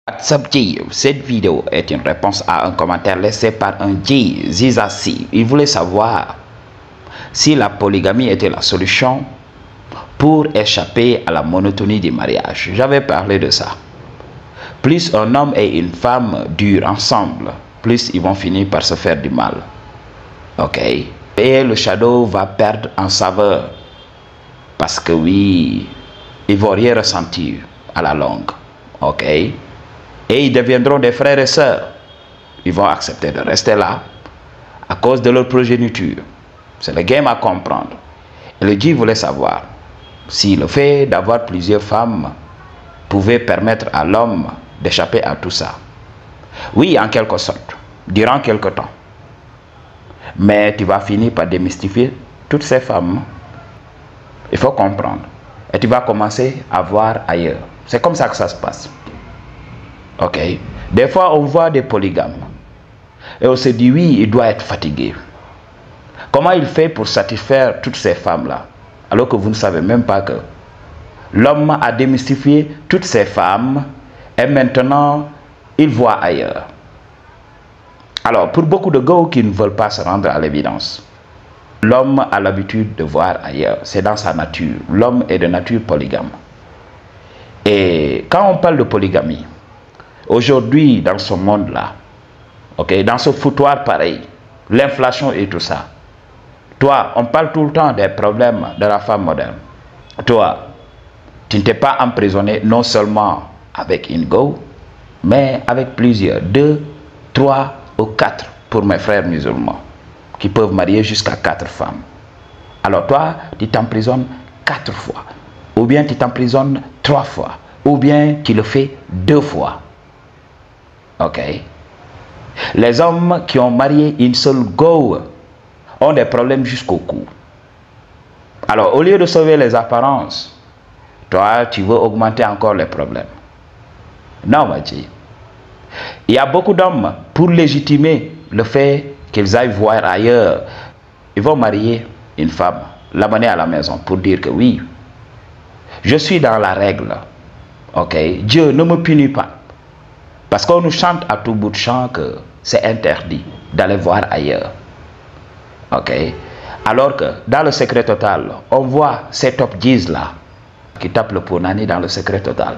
WhatsApp J, cette vidéo est une réponse à un commentaire laissé par un J, Zizassi. Il voulait savoir si la polygamie était la solution pour échapper à la monotonie du mariage. J'avais parlé de ça. Plus un homme et une femme durent ensemble, plus ils vont finir par se faire du mal. Ok. Et le shadow va perdre en saveur. Parce que oui, ils vont rien ressentir à la longue. Ok. Et ils deviendront des frères et sœurs. Ils vont accepter de rester là à cause de leur progéniture. C'est le game à comprendre. Et le Dieu voulait savoir si le fait d'avoir plusieurs femmes pouvait permettre à l'homme d'échapper à tout ça. Oui, en quelque sorte, durant quelque temps. Mais tu vas finir par démystifier toutes ces femmes. Il faut comprendre. Et tu vas commencer à voir ailleurs. C'est comme ça que ça se passe. Ok. Des fois, on voit des polygames. Et on se dit, oui, il doit être fatigué. Comment il fait pour satisfaire toutes ces femmes-là? Alors que vous ne savez même pas que l'homme a démystifié toutes ces femmes et maintenant, il voit ailleurs. Alors, pour beaucoup de gars qui ne veulent pas se rendre à l'évidence, l'homme a l'habitude de voir ailleurs. C'est dans sa nature. L'homme est de nature polygame. Et quand on parle de polygamie, aujourd'hui, dans ce monde-là, okay, dans ce foutoir pareil, l'inflation et tout ça, toi, on parle tout le temps des problèmes de la femme moderne. Toi, tu ne t'es pas emprisonné non seulement avec une go, mais avec plusieurs, 2, 3 ou 4 pour mes frères musulmans, qui peuvent marier jusqu'à 4 femmes. Alors toi, tu t'emprisonnes 4 fois, ou bien tu t'emprisonnes 3 fois, ou bien tu le fais 2 fois. Ok. Les hommes qui ont marié une seule go ont des problèmes jusqu'au cou. Alors, au lieu de sauver les apparences, toi, tu veux augmenter encore les problèmes. Non, Maji. Il y a beaucoup d'hommes, pour légitimer le fait qu'ils aillent voir ailleurs, ils vont marier une femme, l'amener à la maison pour dire que oui, je suis dans la règle. Ok. Dieu ne me punit pas. Parce qu'on nous chante à tout bout de champ que c'est interdit d'aller voir ailleurs. Ok. Alors que dans le secret total, on voit ces top 10 là qui tapent le punani dans le secret total.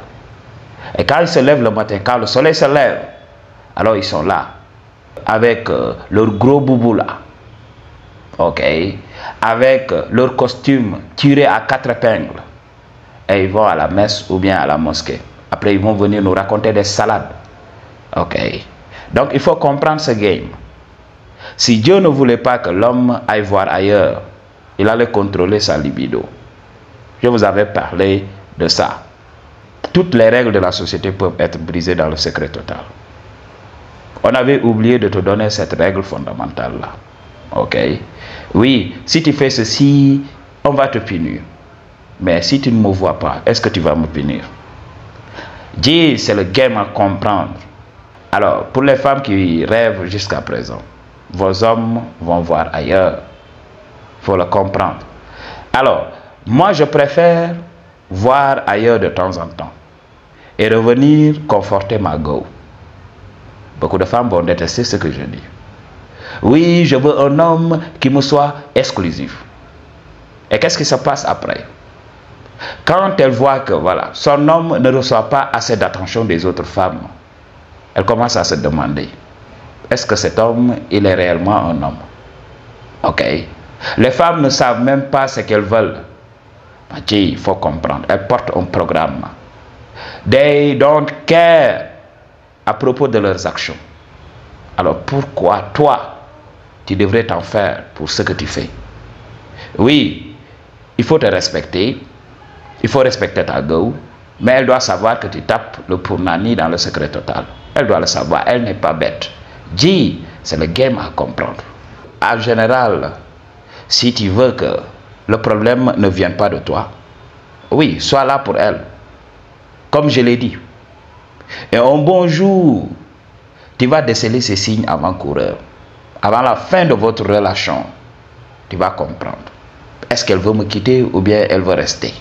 Et quand ils se lèvent le matin, quand le soleil se lève, alors ils sont là avec leur gros boubou là. Ok. Avec leur costume tiré à 4 épingles. Et ils vont à la messe ou bien à la mosquée. Après, ils vont venir nous raconter des salades. Ok. Donc, il faut comprendre ce game. Si Dieu ne voulait pas que l'homme aille voir ailleurs, il allait contrôler sa libido. Je vous avais parlé de ça. Toutes les règles de la société peuvent être brisées dans le secret total. On avait oublié de te donner cette règle fondamentale-là. Ok. Oui, si tu fais ceci, on va te punir. Mais si tu ne me vois pas, est-ce que tu vas me punir? Dieu, c'est le game à comprendre. Alors, pour les femmes qui rêvent jusqu'à présent, vos hommes vont voir ailleurs. Il faut le comprendre. Alors, moi, je préfère voir ailleurs de temps en temps et revenir conforter ma go. Beaucoup de femmes vont détester ce que je dis. Oui, je veux un homme qui me soit exclusif. Et qu'est-ce qui se passe après? Quand elle voit que voilà, son homme ne reçoit pas assez d'attention des autres femmes, elle commence à se demander, est-ce que cet homme, il est réellement un homme? Ok. Les femmes ne savent même pas ce qu'elles veulent. Il faut comprendre. Elles portent un programme. They don't care à propos de leurs actions. Alors pourquoi toi, tu devrais t'en faire pour ce que tu fais? Oui, il faut te respecter. Il faut respecter ta go. Mais elle doit savoir que tu tapes le punani dans le secret total. Elle doit le savoir. Elle n'est pas bête. Dis, c'est le game à comprendre. En général, si tu veux que le problème ne vienne pas de toi, oui, sois là pour elle. Comme je l'ai dit. Et un bon jour, tu vas déceler ces signes avant-coureurs. Avant la fin de votre relation, tu vas comprendre. Est-ce qu'elle veut me quitter ou bien elle veut rester?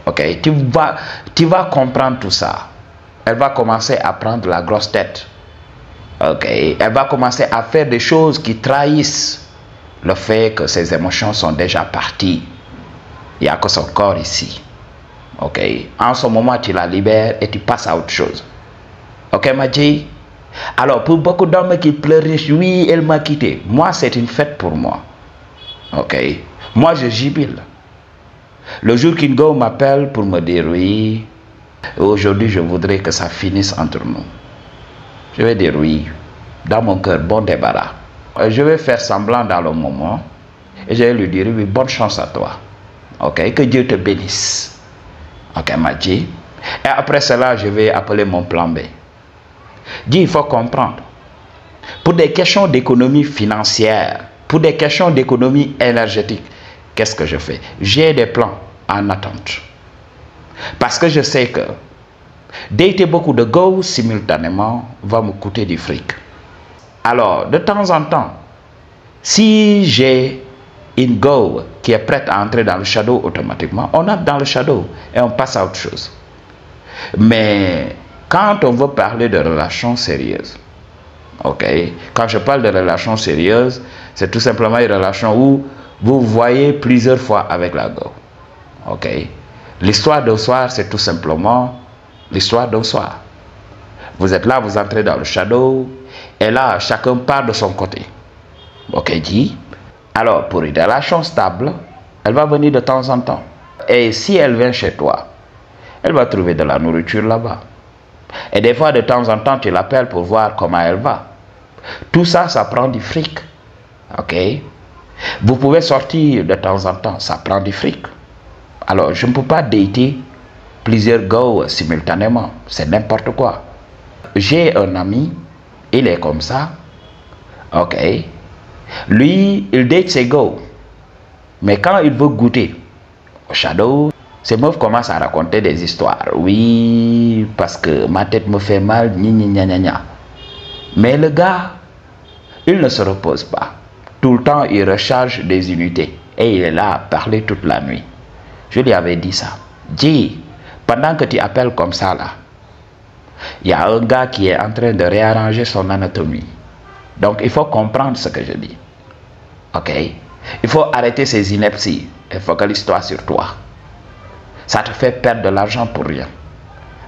Ok, tu vas comprendre tout ça. elle va commencer à prendre la grosse tête. Ok, elle va commencer à faire des choses qui trahissent le fait que ses émotions sont déjà parties. Il n'y a que son corps ici. Ok, en ce moment, tu la libères et tu passes à autre chose. Ok, Madji? Alors, pour beaucoup d'hommes qui pleurent, oui, elle m'a quitté. Moi, c'est une fête pour moi. Ok, moi, je jubile. Le jour qu'Ingo m'appelle pour me dire oui, aujourd'hui, je voudrais que ça finisse entre nous. Je vais dire oui, dans mon cœur, bon débarras. Je vais faire semblant dans le moment et je vais lui dire oui, bonne chance à toi. Ok, que Dieu te bénisse. Ok, Madji. Et après cela, je vais appeler mon plan B. Dis, il faut comprendre. Pour des questions d'économie financière, pour des questions d'économie énergétique, qu'est-ce que je fais? J'ai des plans en attente. Parce que je sais que dater beaucoup de go simultanément va me coûter du fric. Alors, de temps en temps, si j'ai une go qui est prête à entrer dans le shadow automatiquement, on entre dans le shadow et on passe à autre chose. Mais quand on veut parler de relations sérieuses, ok, quand je parle de relations sérieuses, c'est tout simplement une relation où vous voyez plusieurs fois avec la go. Ok, l'histoire d'un soir, c'est tout simplement l'histoire d'un soir. Vous êtes là, vous entrez dans le shadow, et là, chacun part de son côté. Ok, dit. Alors, pour une relation stable, elle va venir de temps en temps. Et si elle vient chez toi, elle va trouver de la nourriture là-bas. Et des fois, de temps en temps, tu l'appelles pour voir comment elle va. Tout ça, ça prend du fric. Ok? Vous pouvez sortir de temps en temps, ça prend du fric. Alors, je ne peux pas dater plusieurs gars simultanément. C'est n'importe quoi. J'ai un ami, il est comme ça. Ok? Lui, il date ses gars. Mais quand il veut goûter au shadow, ces meufs commencent à raconter des histoires. Oui, parce que ma tête me fait mal, gna. Mais le gars, il ne se repose pas. Tout le temps, il recharge des unités. Et il est là à parler toute la nuit. Je lui avais dit ça. Dis, pendant que tu appelles comme ça là, il y a un gars qui est en train de réarranger son anatomie. Donc, il faut comprendre ce que je dis. Ok? Il faut arrêter ces inepties et focalise-toi sur toi. Ça te fait perdre de l'argent pour rien.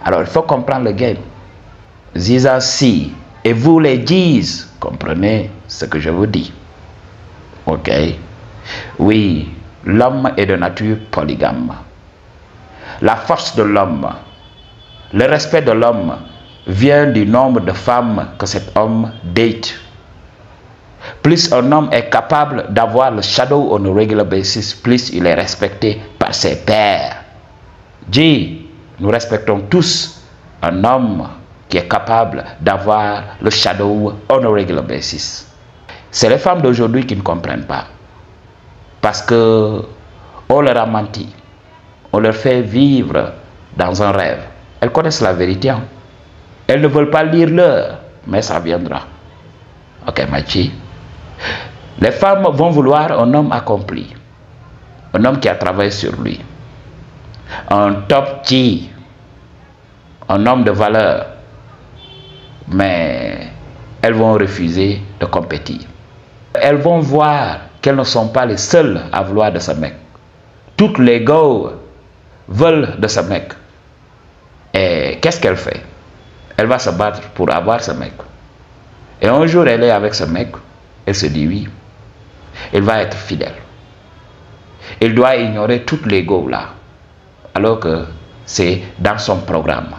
Alors, il faut comprendre le game. Ziza si, et vous les dites, comprenez ce que je vous dis. Ok? Oui, l'homme est de nature polygame. La force de l'homme, le respect de l'homme vient du nombre de femmes que cet homme date. Plus un homme est capable d'avoir le shadow on a regular basis, plus il est respecté par ses pairs. Dis, nous respectons tous un homme qui est capable d'avoir le shadow on a regular basis. C'est les femmes d'aujourd'hui qui ne comprennent pas. Parce que on leur a menti. On leur fait vivre dans un rêve. Elles connaissent la vérité. Hein? Elles ne veulent pas lire l'heure, mais ça viendra. Ok, Madji? Les femmes vont vouloir un homme accompli. Un homme qui a travaillé sur lui. Un top G. Un homme de valeur. Mais elles vont refuser de compétir. Elles vont voir qu'elles ne sont pas les seules à vouloir de ce mec. Toutes les gars veulent de ce mec. Et qu'est-ce qu'elle fait? Elle va se battre pour avoir ce mec. Et un jour, elle est avec ce mec. Elle se dit oui. Elle va être fidèle. Elle doit ignorer toutes les gars là. Alors que c'est dans son programme.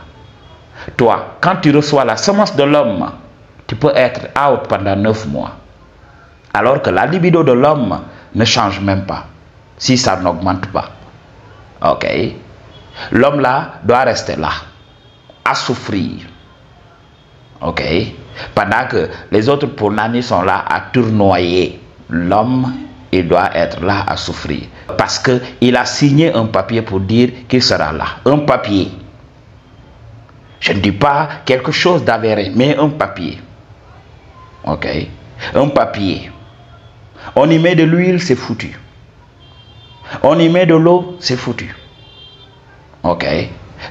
Toi, quand tu reçois la semence de l'homme, tu peux être out pendant 9 mois. Alors que la libido de l'homme ne change même pas. Si ça n'augmente pas. Ok? L'homme là doit rester là. À souffrir. Ok? Pendant que les autres Punani sont là à tournoyer. L'homme, il doit être là à souffrir. Parce qu'il a signé un papier pour dire qu'il sera là. Un papier. Je ne dis pas quelque chose d'avéré, mais un papier. Ok? Un papier. On y met de l'huile, c'est foutu. On y met de l'eau, c'est foutu. Ok?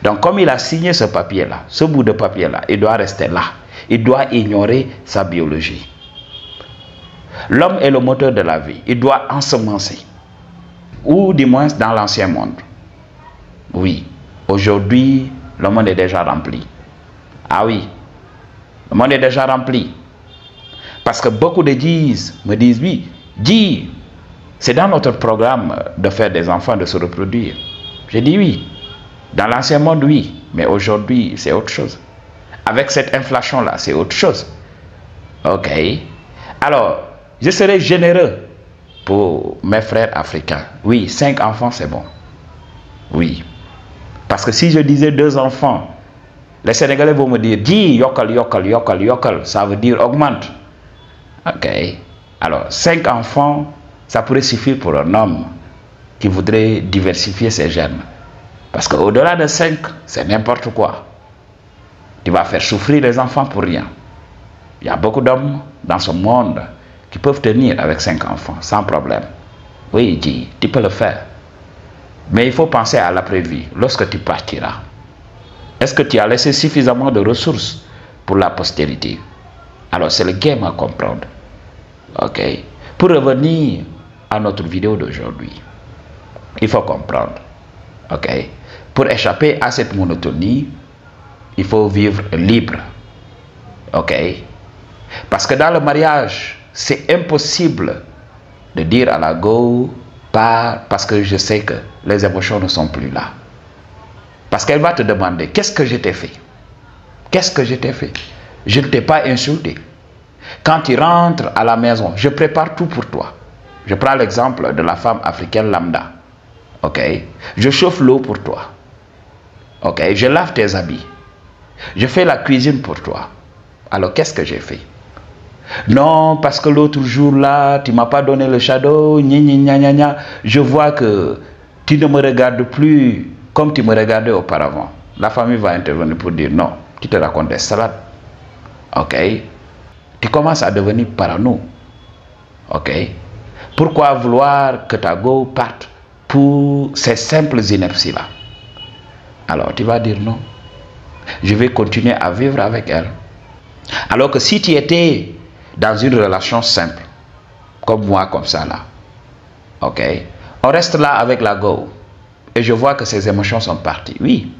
Donc, comme il a signé ce papier-là, ce bout de papier-là, il doit rester là. Il doit ignorer sa biologie. L'homme est le moteur de la vie. Il doit ensemencer. Ou du moins dans l'ancien monde. Oui. Aujourd'hui, le monde est déjà rempli. Ah oui. Le monde est déjà rempli. Parce que beaucoup de Djis me disent, oui, Dji, c'est dans notre programme de faire des enfants, de se reproduire. J'ai dit oui. Dans l'ancien monde, oui. Mais aujourd'hui, c'est autre chose. Avec cette inflation-là, c'est autre chose. Ok. Alors, je serai généreux pour mes frères africains. Oui, 5 enfants, c'est bon. Oui. Parce que si je disais 2 enfants, les Sénégalais vont me dire, dis, yokal, yokal, yokal, yokal. Ça veut dire augmente. Ok. Alors, 5 enfants, ça pourrait suffire pour un homme qui voudrait diversifier ses gènes. Parce qu'au-delà de 5, c'est n'importe quoi. Tu vas faire souffrir les enfants pour rien. Il y a beaucoup d'hommes dans ce monde qui peuvent tenir avec 5 enfants sans problème. Oui, dis, tu peux le faire. Mais il faut penser à l'après-vie, lorsque tu partiras. Est-ce que tu as laissé suffisamment de ressources pour la postérité? Alors c'est le game à comprendre. Ok. Pour revenir à notre vidéo d'aujourd'hui, il faut comprendre. Ok. Pour échapper à cette monotonie, il faut vivre libre. Ok. Parce que dans le mariage, c'est impossible de dire à la go, pas parce que je sais que les émotions ne sont plus là. Parce qu'elle va te demander, qu'est-ce que je t'ai fait? Qu'est-ce que je t'ai fait? Je ne t'ai pas insulté. Quand tu rentres à la maison, je prépare tout pour toi. Je prends l'exemple de la femme africaine lambda. Ok? Je chauffe l'eau pour toi. Ok? Je lave tes habits. Je fais la cuisine pour toi. Alors, qu'est-ce que j'ai fait? Non, parce que l'autre jour là, tu ne m'as pas donné le shadow, je vois que tu ne me regardes plus comme tu me regardais auparavant. La famille va intervenir pour dire non, tu te racontes des salades. Ok? Tu commences à devenir parano. Ok? Pourquoi vouloir que ta go parte pour ces simples inerties là? Alors tu vas dire non. Je vais continuer à vivre avec elle. Alors que si tu étais dans une relation simple, comme moi, comme ça là, ok, on reste là avec la go, et je vois que ses émotions sont parties. Oui,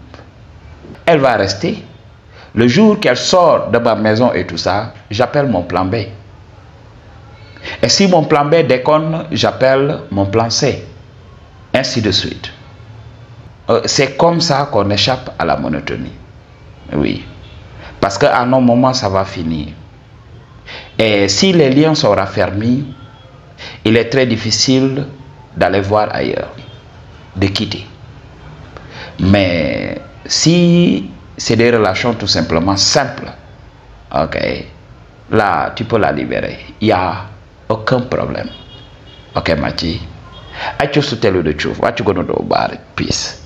elle va rester. Le jour qu'elle sort de ma maison et tout ça, j'appelle mon plan B. Et si mon plan B déconne, j'appelle mon plan C. Ainsi de suite. C'est comme ça qu'on échappe à la monotonie. Oui. Parce qu'à un moment, ça va finir. Et si les liens sont raffermis, il est très difficile d'aller voir ailleurs, de quitter. Mais si c'est des relations tout simplement simples, ok, là, tu peux la libérer. Il n'y a aucun problème. Ok, Mati. I choose to tell you the truth. What you gonna do about it? Peace.